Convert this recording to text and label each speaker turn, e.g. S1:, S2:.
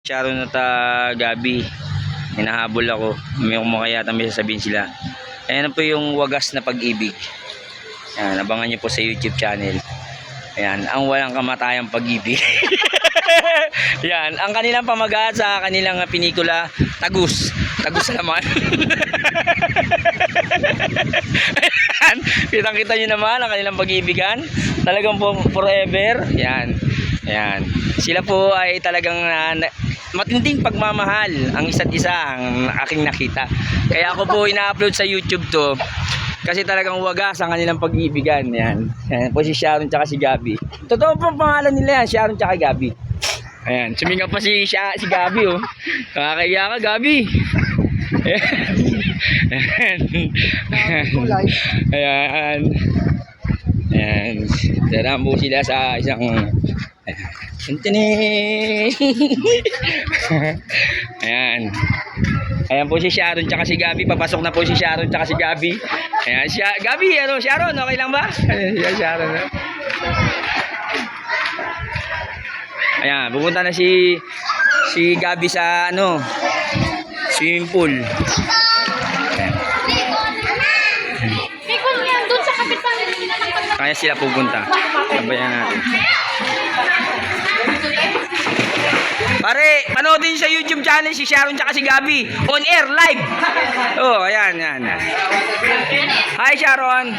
S1: Sharon at Gabi, hinahabol ako. May kumakayata may sasabihin sila. Ayan po yung wagas na pag-ibig. Ayan, abangan nyo po sa YouTube channel. Ayan, ang walang kamatayang pag-ibig. Yan, ang kanilang pamagat sa kanilang pinikula, tagus. Tagus naman. Ayan, kitang-kita nyo naman ang kanilang pag-ibigan. Talagang po forever. Yan. Ayan. Sila po ay talagang matinding pagmamahal ang isa't isa ang aking nakita. Kaya ako po ina-upload sa YouTube to kasi talagang wagas ang kanilang pag-iibigan. Yan. Yan po si Sharon tsaka si Gabi. Totoo po pangalan nila yan, Sharon tsaka Gabi. Ayan, sumingaw pa si Gabi oh. Kakakaya ka Gabi. Ayan. Ayan. Ayan. Daraan po sila sa isang Ayan. Ayan po si Sharon tsaka si Gabi. Papasok na po si Sharon tsaka si Gabi. Ayan, Gabi, ano, Sharon, okay lang ba? Ayan, Sharon. Ayan, pupunta na si Gabi sa ano, swimming pool. Kaya sila pupunta. Sabayan natin. Pare, panoodin sa YouTube channel si Sharon tsaka si Gabi. On air, live. Oh, ayan, ayan. Hi, Sharon.